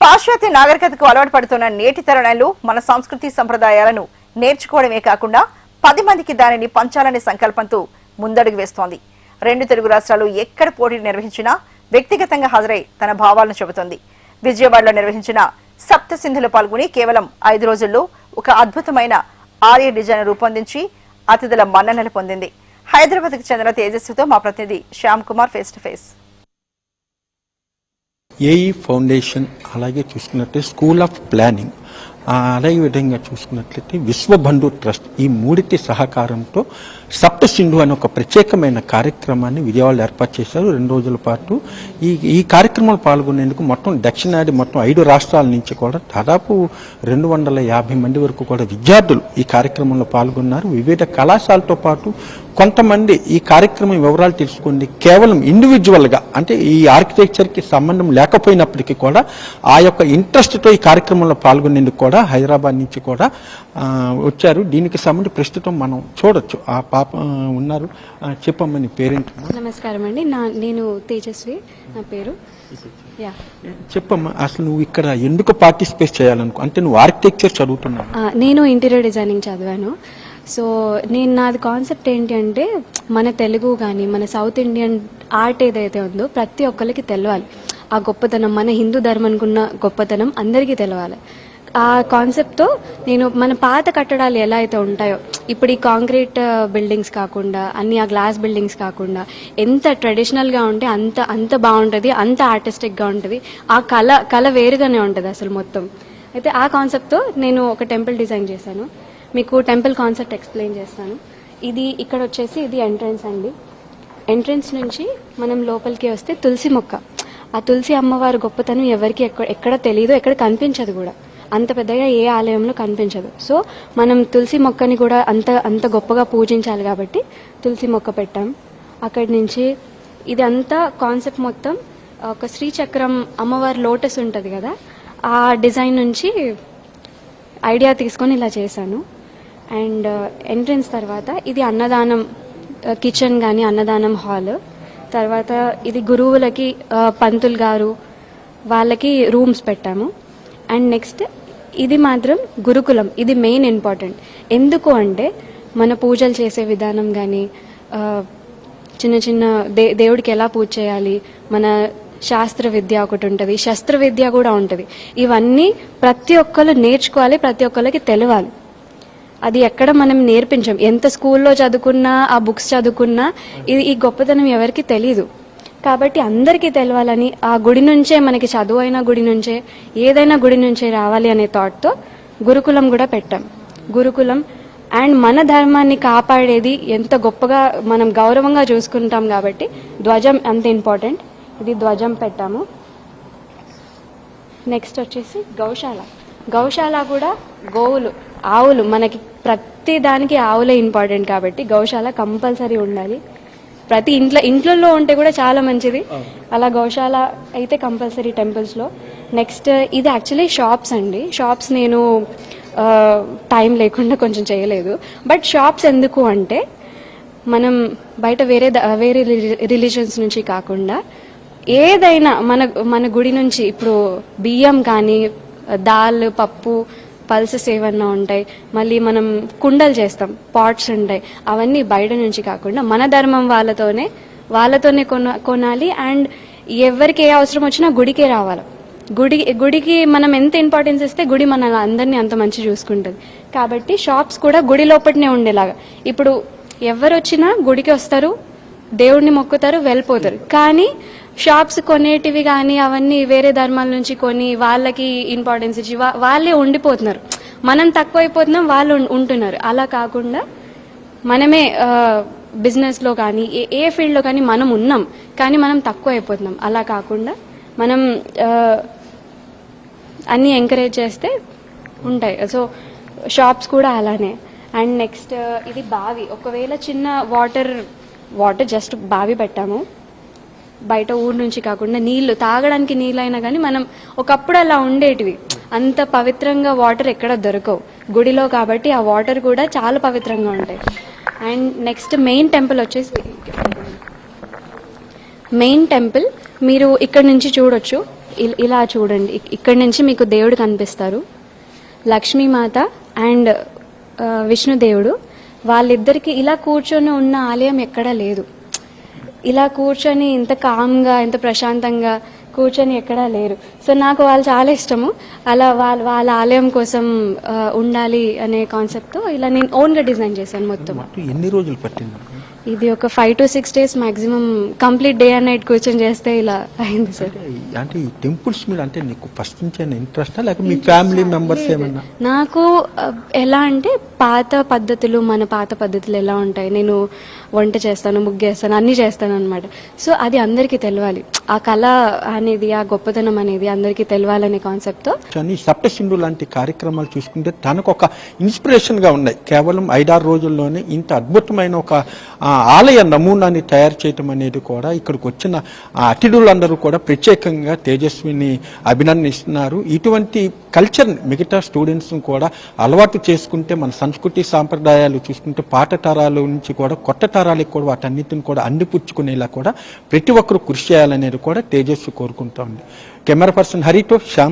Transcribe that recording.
పాశ్చాత్య నాగరికతకు అలవాటు పడుతున్న నేటి తరుణంలో మన సంస్కృతి సంప్రదాయాలను నేర్చుకోవడమే కాకుండా 10 మందికి దానిని పంచాలనే సంకల్పంతో ముందడుగు వేస్తోంది. 2 తెలుగు రాష్ట్రాలు ఎక్కడ పోటీలు నిర్వహించినా వ్యక్తిగతంగా హాజరై తన భావాలను చెబుతోంది. విజయవాడలో నిర్వహించిన సప్త సింధులో పాల్గొని కేవలం 5 రోజుల్లో ఒక అద్భుతమైన ఆర్య డిజైన్ రూపొందించి అతిథుల మన్ననలు పొందింది. హైదరాబాద్కు చెందిన తేజస్వితో మా ప్రతినిధి Shyam Kumar face to face. AE foundation అలాగే చూసుకున్నట్లయితే స్కూల్ ఆఫ్ ప్లానింగ్ అలాగే విధంగా చూసుకున్నట్లయితే విశ్వబంధు ట్రస్ట్ ఈ మూడిటి సహకారంతో సప్త సింధు అనే ఒక ప్రత్యేకమైన కార్యక్రమాన్ని విజయవాడలో ఏర్పాటు చేశారు. 2 రోజుల పాటు ఈ కార్యక్రమంలో పాల్గొనేందుకు మొత్తం దక్షిణాది మొత్తం 5 రాష్ట్రాల నుంచి కూడా దాదాపు 250 మంది వరకు కూడా విద్యార్థులు ఈ కార్యక్రమంలో పాల్గొన్నారు. వివిధ కళాశాలతో పాటు కొంతమంది ఈ కార్యక్రమం వివరాలు తెలుసుకుంది కేవలం ఇండివిజువల్గా అంటే ఈ ఆర్కిటెక్చర్కి సంబంధం లేకపోయినప్పటికీ కూడా ఆ యొక్క ఇంట్రెస్ట్తో ఈ కార్యక్రమంలో పాల్గొనేందుకు కూడా హైదరాబాద్ నుంచి కూడా వచ్చారు. దీనికి సంబంధించి ప్రస్తుతం మనం చూడొచ్చు ఆ పాప ఉన్నారు. చెప్పమ్మా నీ పేరెంట్. నమస్కారం అండి, నేను తేజస్వి నా పేరు. చెప్పమ్మా అసలు నువ్వు ఇక్కడ ఎందుకు పార్టిసిపేట్ చేయాలనుకో అంటే నువ్వు ఆర్కిటెక్చర్ చదువుతున్నావు? నేను ఇంటీరియర్ డిజైనింగ్ చదివాను. సో నాది కాన్సెప్ట్ ఏంటి అంటే మన తెలుగు కానీ మన సౌత్ ఇండియన్ ఆర్ట్ ఏదైతే ఉందో ప్రతి ఒక్కరికి తెలవాలి. ఆ గొప్పతనం మన హిందూ ధర్మానికి ఉన్న గొప్పతనం అందరికీ తెలవాలి. ఆ కాన్సెప్ట్తో నేను మన పాత కట్టడాలు ఎలా అయితే ఉంటాయో ఇప్పుడు ఈ కాంక్రీట్ బిల్డింగ్స్ కాకుండా అన్ని ఆ గ్లాస్ బిల్డింగ్స్ కాకుండా ఎంత ట్రెడిషనల్గా ఉంటే అంత బాగుంటుంది, అంత ఆర్టిస్టిక్గా ఉంటుంది. ఆ కళ వేరుగానే ఉంటుంది అసలు మొత్తం. అయితే ఆ కాన్సెప్ట్తో నేను ఒక టెంపుల్ డిజైన్ చేశాను. మీకు టెంపుల్ కాన్సెప్ట్ ఎక్స్ప్లెయిన్ చేస్తాను. ఇక్కడ వచ్చేసి ఇది ఎంట్రన్స్ అండి. ఎంట్రన్స్ నుంచి మనం లోపలికి వస్తే తులసి మొక్క. ఆ తులసి అమ్మవారి గొప్పతనం ఎవరికి ఎక్కడ తెలియదు, ఎక్కడ కనిపించదు కూడా. అంత పెద్దగా ఏ ఆలయంలో కనిపించదు. సో మనం తులసి మొక్కని కూడా అంత గొప్పగా పూజించాలి కాబట్టి తులసి మొక్క పెట్టాం. అక్కడి నుంచి ఇది అంతా కాన్సెప్ట్ మొత్తం ఒక శ్రీచక్రం అమ్మవారి లోటస్ ఉంటుంది కదా, ఆ డిజైన్ నుంచి ఐడియా తీసుకొని ఇలా చేశాను. అండ్ ఎంట్రన్స్ తర్వాత ఇది అన్నదానం కిచెన్ కానీ అన్నదానం హాల్. తర్వాత ఇది గురువులకి పంతులు గారు వాళ్ళకి రూమ్స్ పెట్టాము. అండ్ నెక్స్ట్ ఇది మాత్రం గురుకులం. ఇది మెయిన్ ఇంపార్టెంట్. ఎందుకు అంటే మన పూజలు చేసే విధానం కానీ చిన్న దేవుడికి ఎలా పూజ చేయాలి, మన శాస్త్ర విద్య ఒకటి ఉంటుంది, శస్త్ర విద్య కూడా ఉంటుంది. ఇవన్నీ ప్రతి ఒక్కరు నేర్చుకోవాలి, ప్రతి ఒక్కరికి తెలవాలి. అది ఎక్కడ మనం నేర్పించాం. ఎంత స్కూల్లో చదువుకున్నా ఆ బుక్స్ చదువుకున్నా ఈ గొప్పతనం ఎవరికి తెలీదు. కాబట్టి అందరికీ తెలవాలని ఆ గుడి నుంచే మనకి చదువు అయిన గుడి నుంచే ఏదైనా గుడి నుంచే రావాలి అనే థాట్తో గురుకులం కూడా పెట్టాం. గురుకులం అండ్ మన ధర్మాన్ని కాపాడేది ఎంత గొప్పగా మనం గౌరవంగా చూసుకుంటాం కాబట్టి ధ్వజం అంత ఇంపార్టెంట్. ఇది ధ్వజం పెట్టాము. నెక్స్ట్ వచ్చేసి గౌశాల కూడా ఆవులు మనకి ప్రతి దానికి ఆవులే ఇంపార్టెంట్ కాబట్టి గౌశాల కంపల్సరీ ఉండాలి. ప్రతి ఇంట్లో ఉంటే కూడా చాలా మంచిది. అలా గౌశాల అయితే కంపల్సరీ టెంపుల్స్లో. నెక్స్ట్ ఇది యాక్చువల్లీ షాప్స్ అండి. షాప్స్ నేను టైం లేకుండా కొంచెం చేయలేదు. బట్ షాప్స్ ఎందుకు అంటే మనం బయట వేరే రిలీజన్స్ నుంచి కాకుండా ఏదైనా మన గుడి నుంచి ఇప్పుడు బియ్యం కానీ దాల్ పప్పు పల్సెస్ ఏమన్నా ఉంటాయి, మళ్ళీ మనం కుండలు చేస్తాం, పాట్స్ ఉంటాయి, అవన్నీ బయట నుంచి కాకుండా మన ధర్మం వాళ్ళతోనే కొనాలి. అండ్ ఎవరికి ఏ అవసరం వచ్చినా గుడికే రావాలి. గుడికి మనం ఎంత ఇంపార్టెన్స్ ఇస్తే గుడి మన అందరినీ అంత మంచి చూసుకుంటుంది. కాబట్టి షాప్స్ కూడా గుడి లోపలనే ఉండేలాగా. ఇప్పుడు ఎవరు వచ్చినా గుడికి వస్తారు, దేవుడిని మొక్కుతారు, వెళ్ళిపోతారు. కానీ షాప్స్ కొనేటివి కానీ అవన్నీ వేరే ధర్మాల నుంచి కొని వాళ్ళకి ఇంపార్టెన్స్ ఇచ్చి వాళ్ళే ఉండిపోతున్నారు. మనం తక్కువ అయిపోతున్నాం, వాళ్ళు ఉంటున్నారు. అలా కాకుండా మనమే బిజినెస్లో కానీ ఏ ఫీల్డ్లో కానీ మనం ఉన్నాం, కానీ మనం తక్కువ అయిపోతున్నాం. అలా కాకుండా మనం అన్నీ ఎంకరేజ్ చేస్తే ఉంటాయి. సో షాప్స్ కూడా అలానే. అండ్ నెక్స్ట్ ఇది బావి. ఒకవేళ చిన్న వాటర్ జస్ట్ బావి పెట్టాము. బయట ఊరు నుంచి కాకుండా నీళ్లు తాగడానికి నీళ్ళైనా కానీ మనం ఒకప్పుడు అలా ఉండేటివి. అంత పవిత్రంగా వాటర్ ఎక్కడ దొరకవు గుడిలో కాబట్టి ఆ వాటర్ కూడా చాలా పవిత్రంగా ఉంటాయి. అండ్ నెక్స్ట్ మెయిన్ టెంపుల్ వచ్చేసి మెయిన్ టెంపుల్ మీరు ఇక్కడ నుంచి చూడొచ్చు. ఇలా చూడండి, ఇక్కడి నుంచి మీకు దేవుడు కనిపిస్తారు, లక్ష్మీమాత అండ్ విష్ణుదేవుడు. వాళ్ళిద్దరికి ఇలా కూర్చొని ఉన్న ఆలయం ఎక్కడా లేదు. ఇలా కూర్చొని ఇంత కామ్గా ఇంత ప్రశాంతంగా కూర్చొని ఎక్కడా లేరు. సో నాకు వాళ్ళు చాలా ఇష్టము. అలా వాళ్ళ ఆలయం కోసం ఉండాలి అనే కాన్సెప్ట్తో ఇలా నేను ఓన్గా డిజైన్ చేశాను మొత్తం. ఎన్ని రోజులు పట్టింది? ఇది ఒక 5 to 6 days maximum, complete day and night కూర్చొని చేస్తే ఇలా అయింది సార్. అంటే ఈ టెంపుల్స్ మీద అంటే నీకు ఫస్ట్ నుంచి ఇంట్రెస్ట్ లేక మీ ఫ్యామిలీ మెంబర్స్ ఏమన్నా? నాకు ఎలా అంటే పాత పద్ధతులు, మన పాత పద్ధతులు ఎలా ఉంటాయి, నేను వంట చేస్తాను, ముగ్గేస్తాను, అన్నీ చేస్తాను అనమాట. సో అది అందరికీ తెలవాలి, ఆ కళ అనేది, ఆ గొప్పతనం అనేది అందరికీ తెలవాలనే కాన్సెప్ట్తో. కానీ సప్తసింధు లాంటి కార్యక్రమాలు చూసుకుంటే తనకు ఒక ఇన్స్పిరేషన్ గా ఉన్నాయి. కేవలం 5-6 రోజుల్లోనే ఇంత అద్భుతమైన ఒక ఆలయ నమూనాన్ని తయారు చేయటం అనేది కూడా ఇక్కడికి వచ్చిన అతిథులందరూ కూడా ప్రత్యేకంగా తేజస్విని అభినందిస్తున్నారు. ఇటువంటి కల్చర్ మిగతా స్టూడెంట్స్ కూడా అలవాటు చేసుకుంటే మన సంస్కృతి సాంప్రదాయాలు చూసుకుంటే పాత తరాల నుంచి కూడా కొత్త తరాలకు కూడా వాటన్నిటిని కూడా అందిపుచ్చుకునేలా కూడా ప్రతి ఒక్కరూ కృషి చేయాలనేది కూడా తేజస్వి కోరుకుంటా ఉంది. కెమెరా పర్సన్ హరితో శ్యామ్.